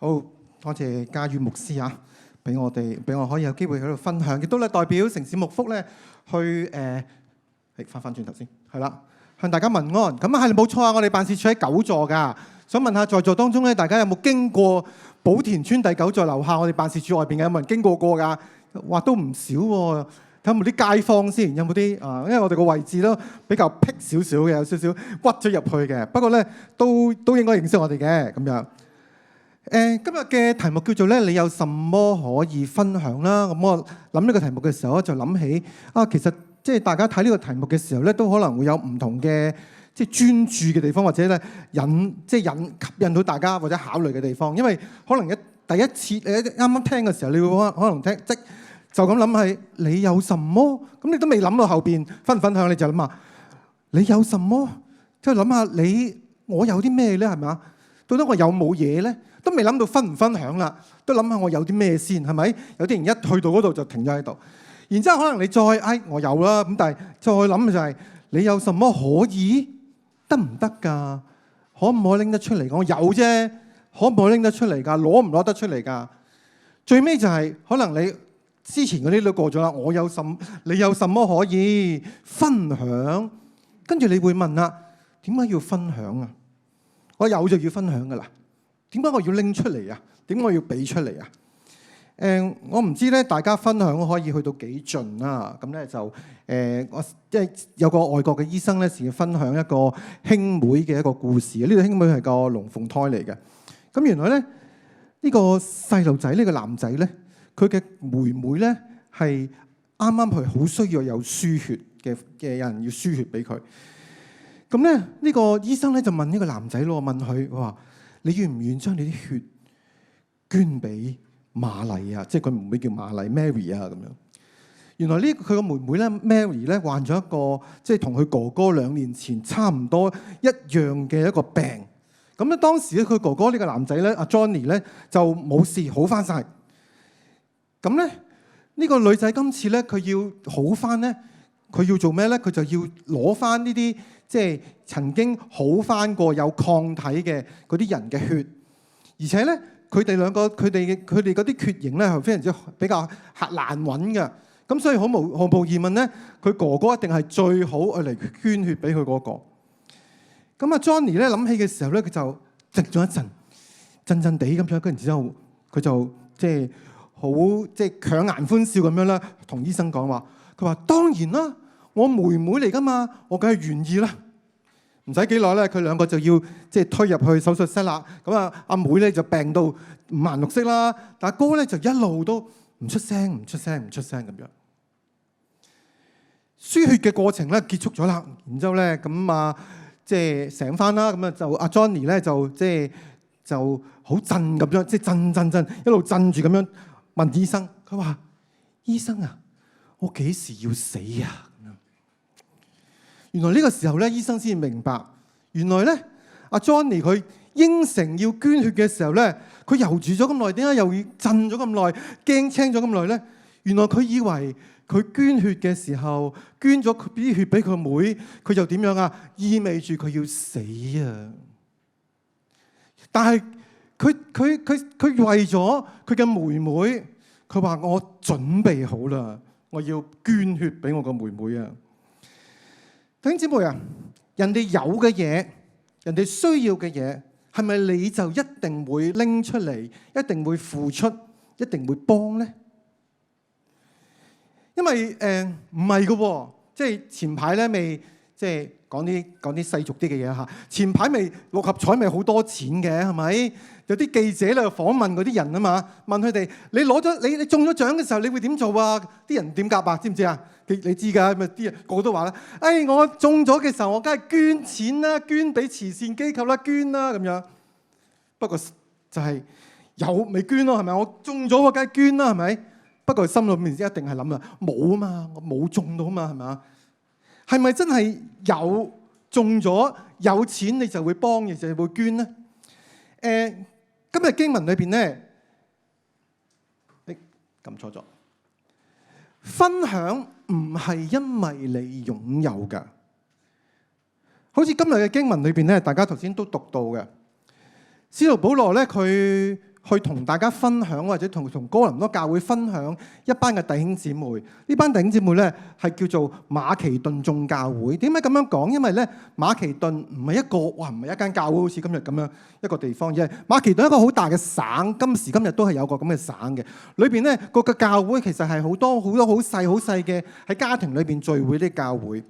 好多謝嘉宇牧師啊，俾我可以有機會喺度分享，亦都咧代表城市牧福咧去翻轉頭先，係啦，向大家問安。咁啊係冇錯啊，我哋辦事處喺9座㗎。想問下在座當中咧，大家有冇經過寶田村第9座樓下我哋辦事處外邊嘅？有冇人經過過㗎？哇，都唔少喎。睇下有冇啲街坊先，有冇啲啊？因為我哋個位置都比較僻少少嘅，有少少屈咗入去嘅。不過咧，都應該認識我哋嘅咁樣。今日嘅題目叫做咧，你有什麼可以分享啦？咁我諗呢個題目嘅時候，就諗起啊，其實即係大家睇呢個題目嘅時候咧，都可能會有唔同嘅即係專注嘅地方，或者咧吸引到大家或者考慮嘅地方。因為可能第一次你啱啱聽嘅時候，你會可能聽就咁諗係你有什麼？咁你都未諗到後邊分唔分享，你就諗下你有什麼？即係諗下我有啲咩咧？係咪啊？到底我有冇嘢咧？都未諗到分唔分享啦，都諗下我有啲咩先，係咪？有啲人一去到嗰度就停咗喺度，然之後可能你再我有啦，咁但係再諗就係你有什麼可以得唔得㗎？可唔可以拎得出嚟？我有啫，可唔可以拎得出嚟㗎？攞唔攞得出嚟㗎？最尾就係可能你之前嗰啲都過咗啦。你有什麼可以分享？跟住你會問啦，點解要分享啊？我有就要分享㗎啦。點解我要拎出嚟啊？點解我要俾出嚟啊？我唔知咧，大家分享可以去到幾盡啦。咁咧就我即係有個外國嘅醫生咧，時分享一個兄妹嘅一個故事。呢個兄妹係個龍鳳胎嚟嘅。咁原來咧呢個細路仔呢個男仔咧，佢嘅妹妹咧係啱啱佢好需要有輸血嘅人要輸血俾佢。咁咧呢個醫生咧就問呢個男仔咯，問佢話：你願唔願將你啲血捐俾瑪麗啊？即係佢妹妹叫瑪麗 Mary 啊咁樣。原來佢個妹妹咧 Mary 咧患咗一個即係同佢哥哥2年前差唔多一樣嘅一個病。咁咧當時咧佢哥哥呢個男仔咧阿 Johnny 咧就冇事好翻晒。咁咧呢個女仔今次咧佢要好翻咧，佢要做咩咧？佢就要攞翻呢啲即係曾經好翻過有抗體嘅嗰啲人嘅血，而且咧佢哋兩個佢哋嗰啲血型咧係非常之比較難揾嘅，咁所以毫無疑問咧，佢哥哥一定係最好嚟捐血俾佢嗰個。咁啊 Johnny 咧諗起嘅時候咧，佢就靜咗一陣，震震地咁樣，跟住之後佢就即係好即係強顏歡笑咁樣啦，同醫生講話，佢話當然啦，我妹妹嚟噶嘛，我梗係願意啦。唔使幾耐咧，佢兩個就要即係推入去手術室啦。咁啊，阿妹咧就病到五顏六色啦，但係哥咧就一路都唔出聲咁樣。輸血嘅過程咧結束咗啦，然之後咧咁啊，即係醒翻啦。咁啊就阿 Johnny 咧就好震咁樣，即係震一路震住咁樣問醫生，佢話：醫生啊，我幾時要死啊？原來呢個時候咧，醫生先明白，原來咧阿 Johnny 佢應承要捐血嘅時候咧，佢猶豫咗咁耐，點解又震咗咁耐，驚青咗咁耐咧？原來佢以為佢捐血嘅時候捐咗啲血俾佢妹，佢就點樣啊？意味住佢要死啊！但係佢為咗佢嘅妹妹，佢話我準備好啦，我要捐血俾我個妹妹啊！弟兄姊妹啊，人哋有嘅嘢，人哋需要嘅嘢，係咪你就一定會拎出嚟，一定會付出，一定會幫咧？因為唔係嘅喎，即係前排咧未，即係講啲世俗啲嘅嘢嚇。前排未六合彩咪好多錢嘅係咪？有啲記者咧訪問嗰啲人啊嘛，問佢哋：你中咗獎嘅時候，你會點做啊？啲人點答啊？知唔知啊？你知㗎，咪啲人個個都話啦：我中咗嘅時候，我梗係捐錢啦，捐俾慈善機構啦，捐啦咁樣。不過就係有咪捐咯，係咪？我中咗我梗係捐啦，係咪？不過心裏面一定係諗啦，冇啊嘛，我冇中到啊嘛，係咪啊？係咪真係有中咗有錢你就會幫，亦就會捐咧？今日經文裏邊咧，撳錯咗。分享唔係因為你擁有㗎，好似今日嘅經文裏邊咧，大家頭先都讀到嘅。使徒保羅咧，佢去同大家分享，或者同哥林多教會分享一班嘅弟兄姊妹。呢班弟兄姊妹咧係叫做馬其頓眾教會。點解咁樣講？因為咧馬其頓唔係唔係一間教會，好似今日咁樣一個地方，而係馬其頓一個好大嘅省，今時今日都係有個咁嘅省嘅。裏邊咧個教會其實係好多好細嘅喺家庭裏邊聚會啲教會。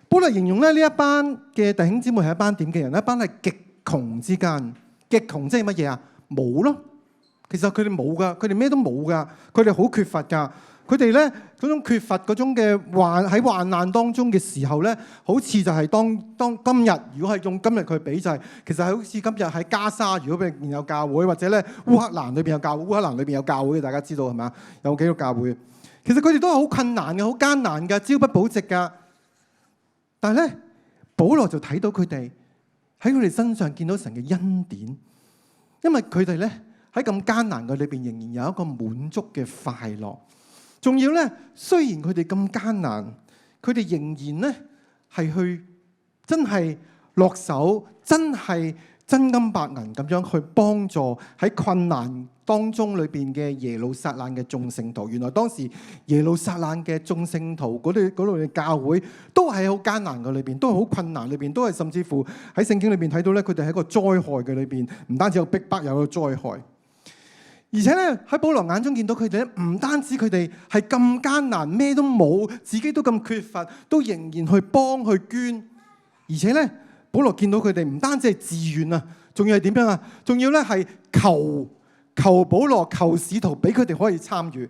保羅形容咧呢一班嘅弟兄姊妹係一班點嘅人？一班係極窮之間。極窮即係乜嘢啊？冇咯，其實佢哋冇噶，佢哋咩都冇噶，佢哋好缺乏噶。佢哋咧嗰種缺乏嗰種嘅喺患難當中嘅時候咧，好似就係當今日，如果係用今日佢比就係，其實係好似今日喺加沙，如果入邊有教會，或者咧烏克蘭裏邊有教會，烏克蘭裏邊有教會，大家知道係咪啊？有幾個教會，其實佢哋都係好困難嘅，好艱難嘅，朝不保夕噶。但係咧，保羅就睇到佢哋。喺佢哋身上見到神嘅恩典，因為佢哋咧喺咁艱難嘅裏邊，仍然有一個滿足嘅快樂。仲要咧，雖然佢哋咁艱難，佢哋仍然咧係去真係落手，真係真金白銀咁樣去幫助喺困難當中裏邊嘅耶路撒冷嘅眾聖徒。原來當時耶路撒冷嘅眾聖徒嗰度嘅教會都係好艱難嘅裏邊，都係好困難裏邊，都係甚至乎喺聖經裏邊睇到咧，佢哋喺一個災害嘅裏邊，唔單止有逼迫，有個災害。而且咧喺保羅眼中見到佢哋咧，唔單止佢哋係咁艱難，咩都冇，自己都咁缺乏，都仍然去幫去捐。而且咧，保羅見到佢哋唔單止係自願啊，仲要係點樣啊？仲要咧係求保羅求使徒俾佢哋可以參與，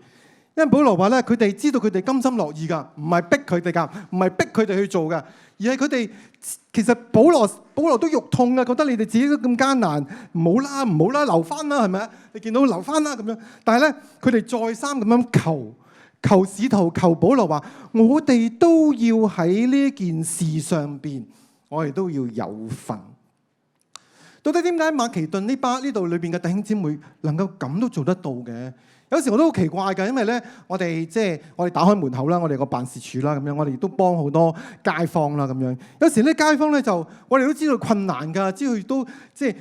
因為保羅話咧，佢哋知道佢哋甘心樂意噶，唔係逼佢哋噶，唔係逼佢哋去做噶，而係佢哋其實保羅都肉痛啊，覺得你哋自己都咁艱難，唔好啦，留翻啦，係咪啊？你見到留翻啦咁樣，但係咧佢哋再三咁樣求使徒求保羅話，我哋都要喺呢件事上邊，我哋都要有份。到底點解馬其頓呢度裏邊嘅弟兄姊妹能夠咁都做得到嘅？有時我都好奇怪㗎，因為咧我哋打開門口啦，我哋個辦事處啦咁樣，我哋都幫好多街坊啦咁樣。有時咧街坊咧就我哋都知道困難㗎，知道都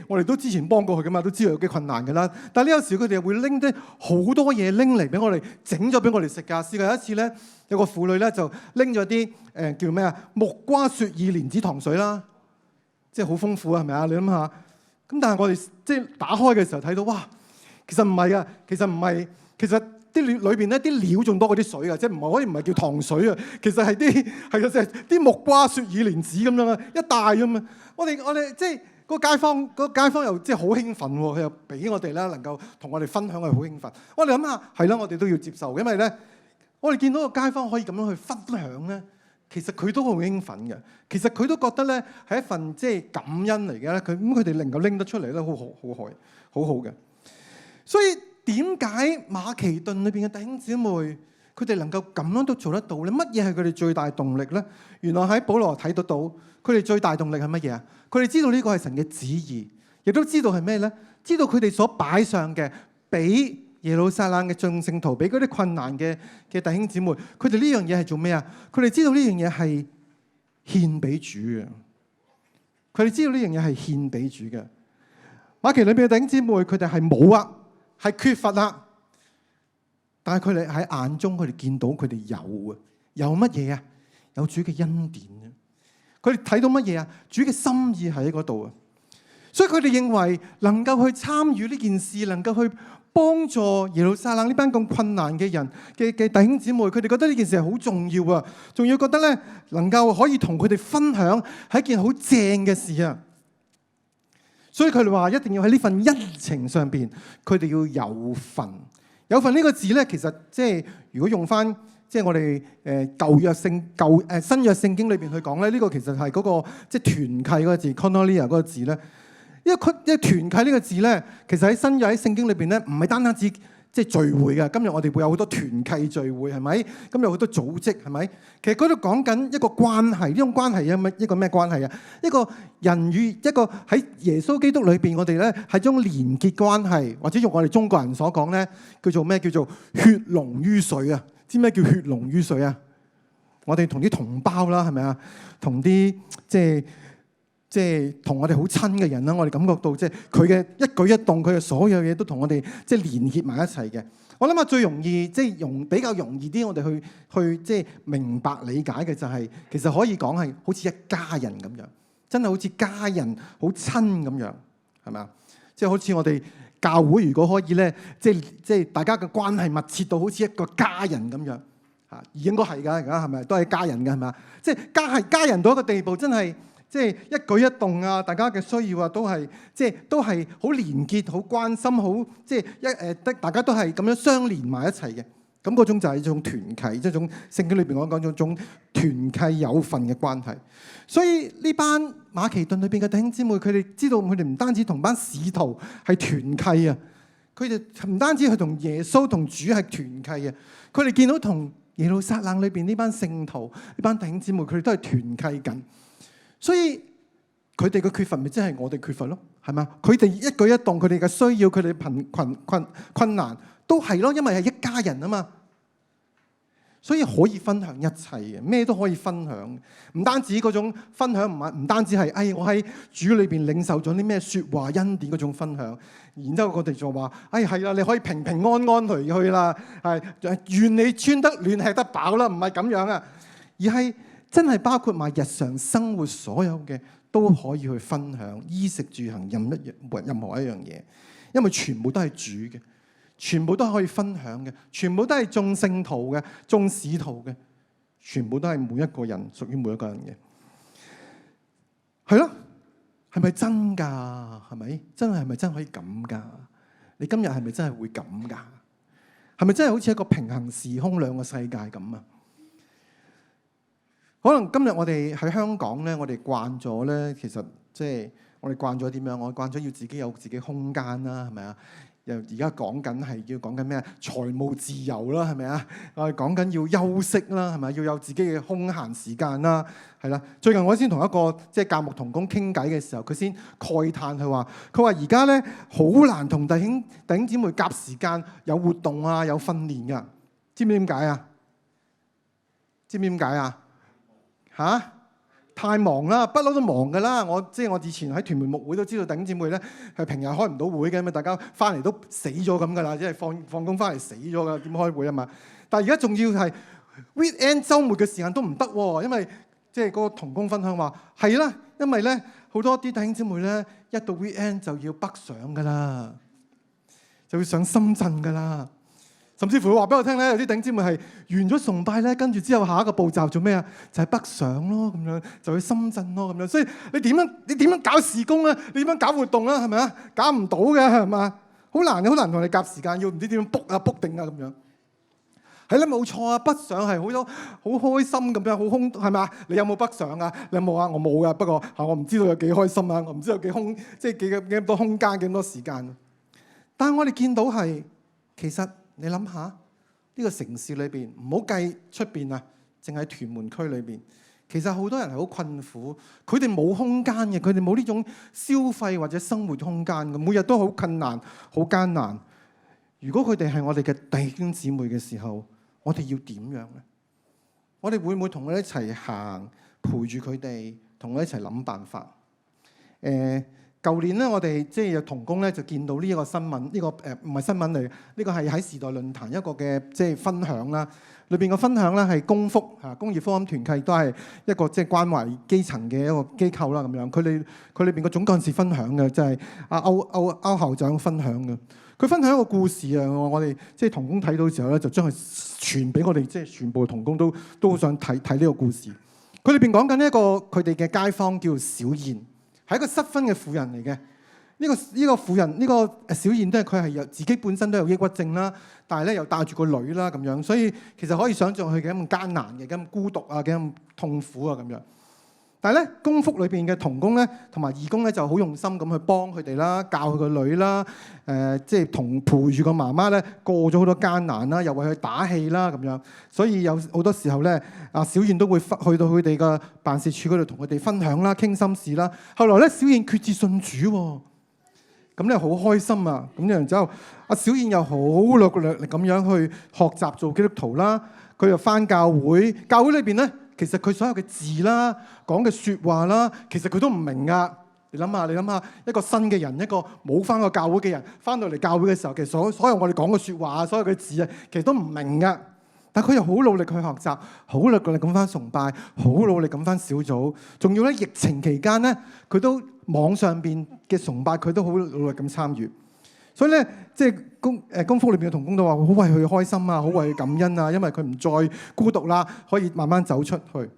我哋都之前幫過佢㗎嘛，都知道有幾困難㗎啦。但係呢有時佢哋會拎啲好多嘢拎嚟俾我哋整咗俾我哋食㗎。試過有一次咧，有個婦女咧就拎咗啲叫咩啊木瓜雪耳蓮子糖水啦，即係好豐富啊，係咪啊？你諗下。咁但係我哋打開嘅時候睇到，哇！其實唔係啊，其實啲裏邊咧啲料仲多過啲水啊，即係唔係叫糖水啊，其實係啲木瓜雪耳蓮子咁樣啊，一袋咁啊。我哋即係個街坊又即係好興奮喎，佢又俾我哋啦，能夠同我哋分享，係好興奮。我哋諗下係啦，我哋都要接受，因為咧我哋見到個街坊可以咁樣去分享咧。其實佢都好興奮嘅，其實佢都覺得咧係一份感恩嚟嘅咧。佢哋能夠拎得出嚟咧，好好嘅。所以點解馬其頓裏邊嘅弟兄姊妹佢哋能夠咁樣都做得到咧？乜嘢係佢哋最大動力咧？原來喺保羅睇得到，佢哋最大動力係乜嘢啊？佢哋知道呢個係神嘅旨意，亦都知道係咩咧？知道佢哋所擺上嘅俾耶路撒冷嘅眾聖徒，俾嗰啲困難嘅弟兄姊妹，佢哋呢樣嘢係做咩啊？佢哋知道呢樣嘢係獻俾主嘅，佢哋知道呢樣嘢係獻俾主嘅。馬其裏邊嘅弟兄姊妹，佢哋係冇啊，係缺乏啊，但係佢哋喺眼中，佢哋見到佢哋有啊，有乜嘢啊？有主嘅恩典啊！佢哋睇到乜嘢啊？主嘅心意喺嗰度啊！所以佢哋認為能夠去參與呢件事，能夠去幫助耶路撒冷呢班咁困難嘅人嘅弟兄姊妹，佢哋覺得呢件事係好重要啊！仲要覺得咧，能夠可以同佢哋分享係一件好正嘅事啊！所以佢哋話一定要喺呢份恩情上邊，佢哋要有份。有份呢個字咧，其實如果用翻我哋新約聖經裏邊去講咧，呢個其實係嗰個團契嗰個字 koinonia 嗰個字咧。因為團契呢個字咧，其實喺新約喺聖經裏邊咧，唔係單指聚會嘅。今日我哋會有好多團契聚會，係咪？今日有好多組織，係咪？其實嗰度講緊一個關係，呢種關係一個咩關係啊？一個人與一個喺耶穌基督裏邊，我哋咧係種連結關係，或者用我哋中國人所講咧，叫做咩？叫做血濃於水啊！知咩叫血濃於水啊？我哋同啲同胞啦，係咪啊？同啲即係同我哋好親嘅人啦，我哋感覺到即係佢嘅一舉一動，佢嘅所有嘢都同我哋即係連結埋一齊嘅。我諗下最容易即係比較容易啲，我哋去即係明白理解嘅就係，其實可以講係好似一家人咁樣，真係好似家人好親咁樣，係咪啊？即係好似我哋教會如果可以咧，即係大家嘅關係密切到好似一個家人咁樣嚇，應該係㗎，而家係咪都係家人㗎係咪啊？即係家人到一個地步，真係。即係一舉一動啊，大家嘅需要啊，都係好連結、好關心、好即係大家都係咁樣相連埋一齊嘅。咁嗰種就係一種團契，即係種聖經裏邊我講種團契有份嘅關係。所以呢班馬其頓裏邊嘅弟兄姊妹，佢哋知道佢哋唔單止同班使徒係團契啊，佢哋唔單止係同耶穌同主係團契啊，佢哋見到同耶路撒冷裏邊呢班聖徒、呢班弟兄姊妹，佢哋都係團契緊。所以佢哋嘅缺乏咪即係我哋缺乏咯，係咪？佢哋一舉一動，佢哋嘅需要，佢哋困難都係咯，因為係一家人啊嘛。所以可以分享一切嘅，咩都可以分享。唔單止嗰種分享，唔單止係我喺主裏邊領受咗啲咩説話恩典嗰種分享，然之後我哋就話係啦，你可以平平安安回去啦，願你穿得暖吃得飽啦，唔係咁樣啊，而係。真係包括埋日常生活所有嘅都可以去分享，衣食住行任何一樣嘢，因為全部都係主嘅，全部都可以分享嘅，全部都係眾聖徒嘅、眾使徒嘅，全部都係每一個人屬於每一個人嘅。係咯，係咪真㗎？係咪真係？係咪真可以咁㗎？你今日係咪真係會咁㗎？係咪真係好似一個平行時空兩個世界咁啊？可能今日我哋喺香港咧，我哋慣咗咧，其實即係我哋慣咗點樣？我慣咗要自己有自己空間啦，係咪啊？又而家講緊係要講緊咩？財務自由啦，係咪啊？我哋講緊要休息啦，係咪？要有自己嘅空閒時間啦，係啦。最近我先同一個即係教牧同工傾偈嘅時候，佢先慨嘆佢話而家咧好難同弟兄姊妹夾時間有活動啊，有訓練㗎。知唔知點解啊？知唔知點解啊？嚇！太忙啦，不嬲都忙㗎啦。我以前喺屯門牧會都知道，弟兄姊妹咧係平日開唔到會嘅，咁大家翻嚟都死咗咁㗎啦，即係放工翻嚟死咗㗎，點開會啊嘛？但係而家仲要係 weekend 週末嘅時間都唔得喎，因為即係嗰個同工分享話係啦，因為咧好多啲弟兄姊妹咧一到 weekend 就要北上㗎啦，就要上深圳㗎啦。甚至乎佢話俾我聽咧，有啲弟兄姊妹係完咗崇拜咧，跟住之後下一個步驟做咩啊？就係北上咯，咁樣就去深圳咯，咁樣。所以你點樣搞事工啊？你點樣搞活動啊？係咪啊？搞唔到嘅係嘛？好難同你夾時間，要唔知點樣 book 定啊咁樣。係啦，冇錯啊！北上係好開心咁樣，好空係咪啊？你有冇北上啊？你有冇啊？我冇噶，不過我唔知道有幾開心啊！我唔知道有幾空，即係幾多空間，幾多時間。但係我哋見到係其實。你諗下呢個城市裏邊，唔好計出邊啊，淨係屯門區裏邊，其實好多人係好困苦，佢哋冇空間嘅，佢哋冇呢種消費或者生活空間嘅，每日都好困難、好艱難。如果佢哋係我哋嘅弟兄姊妹嘅時候，我哋要點樣咧？我哋會唔會同佢哋一齊行，陪住佢哋，同佢一齊諗辦法？舊年咧，我哋即係有同工咧，就見到呢一個新聞，呢個唔係新聞嚟，呢個係喺時代論壇一個嘅即係分享啦。裏邊嘅分享咧係工福工業福音團契，都係一個即係關懷基層嘅一個機構啦。咁樣佢裏邊個總幹事分享嘅，就係阿歐校長分享嘅。佢分享一個故事啊，我哋即係同工睇到嘅時候咧，就將佢傳俾我哋，即係全部同工都好想睇呢個故事。佢裏邊講緊一個佢哋嘅街坊叫小燕。係一個失婚嘅婦人嚟嘅，呢個婦人呢個小燕都係佢係自己本身都有抑鬱症啦，但係咧又帶住個女啦咁樣，所以其實可以想像佢幾咁艱難嘅，幾咁孤獨啊，幾咁痛苦啊咁樣。但係咧，公福裏邊嘅同工咧，同埋義工咧，就好用心咁去幫佢哋啦，教佢個女啦，即係同陪住個媽媽咧，過咗好多艱難啦，又為佢打氣啦咁樣。所以有好多時候咧，阿小燕都會去到佢哋嘅辦事處嗰度同佢哋分享啦，傾心事啦。後來咧，小燕決志信主喎，咁咧好開心啊！咁然之後，阿小燕又好努力咁樣去學習做基督徒啦。佢又返教會，教會裏邊咧。其實佢所有嘅字啦、講嘅説話啦，其實佢都唔明噶。你諗下，一個新嘅人，一個冇翻過教會嘅人，翻到嚟教會嘅時候，其實所有我哋講嘅説話，所有嘅字啊，其實都唔明噶。但佢又好努力去學習，好努力咁翻崇拜，好努力咁翻小組，仲要咧疫情期間咧，佢都網上邊嘅崇拜，佢都好努力咁參與。所以咧，即係功夫裏邊嘅同工都話好為佢開心啊，好為佢感恩啊，因為佢唔再孤獨啦，可以慢慢走出去。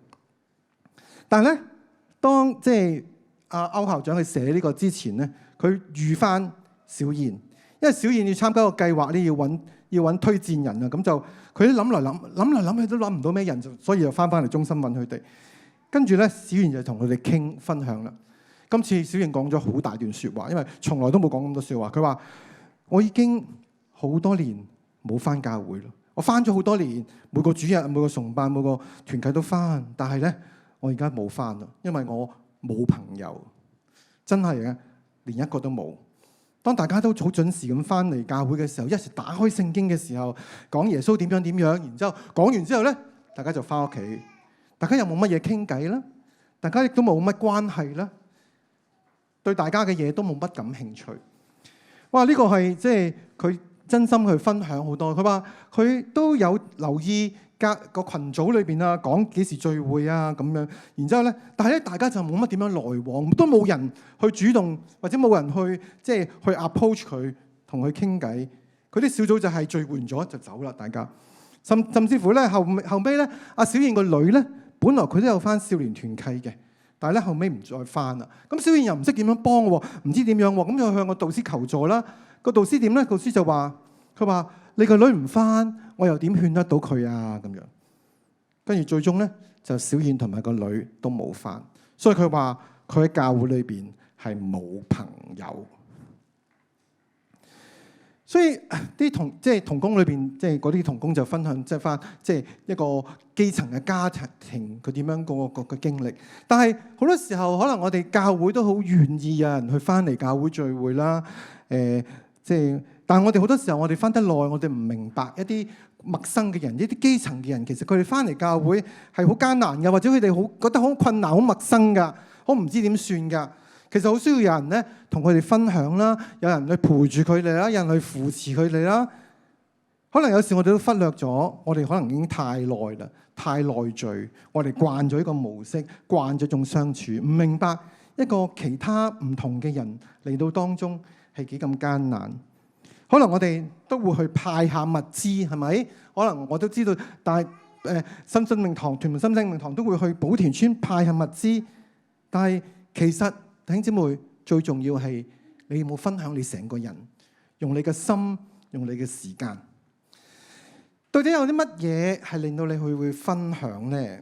但係咧，當即係阿歐校長去寫呢個之前咧，佢預翻小燕，因為小燕要參加個計劃咧，要揾推薦人啊，咁就佢諗嚟諗去都諗唔到咩人，所以就翻嚟中心揾佢哋。跟住咧，小燕就同佢哋傾分享啦。今次小燕講咗好大段説話，因為從來都冇講咁多説話。佢話：我已經好多年冇翻教會啦，我翻咗好多年，每個主日、每個崇拜、每個團契都翻，但係咧，我而家冇翻啦，因為我冇朋友，真係嘅，連一個都冇。當大家都好準時咁翻嚟教會嘅時候，一時打開聖經嘅時候，講耶穌點樣，然之後講完之後咧，大家就翻屋企，大家又冇乜嘢傾偈啦，大家亦都冇乜關係啦，對大家嘅嘢都冇乜感興趣。哇！呢個係即係佢真心去分享好多。佢話佢都有留意個群組裏邊啊，講幾時聚會啊咁樣。然之後咧，但係咧大家就冇乜點樣來往，都冇人去主動或者冇人去即係去 approach 佢，同佢傾偈。佢啲小組就係聚完咗就走啦，大家。甚至乎咧後尾咧，阿小燕個女咧，本來佢都有翻少年團契嘅。但係咧後尾唔再翻啦，咁小燕又唔識點樣幫喎，唔知點樣喎，咁就向個導師求助啦。個導師點咧？導師就話：佢話你個女唔翻，我又點勸得到佢啊？咁樣跟住最終咧，就小燕同埋個女都冇翻，所以佢話佢喺教會裏邊係冇朋友。所以啲同工裏邊，即係嗰啲同工就分享，即係翻即係一個基層嘅家庭，佢點樣個經歷。但係好多時候，可能我哋教會都好願意有人去翻嚟教會聚會啦。但係我哋好多時候，我哋翻得耐，我哋唔明白一啲陌生嘅人，一啲基層嘅人，其實佢哋翻嚟教會係好艱難嘅，或者佢哋好覺得好困難、好陌生㗎，好唔知點算㗎。其實好需要有人咧同佢哋分享啦，有人去陪住佢哋啦，有人去扶持佢哋啦。可能有時我哋都忽略咗，我哋可能已經太耐啦，太內聚，我哋慣咗一個模式，慣咗一種相處，唔明白一個其他唔同嘅人嚟到當中係幾咁艱難。可能我哋都會去派下物資，係咪？可能我都知道，但係新生命堂、屯門新生命堂都會去寶田村派下物資，但係其實弟兄姊妹，最重要係你有冇分享你成個人，用你嘅心，用你嘅時間。到底有啲乜嘢係令到你去會分享呢？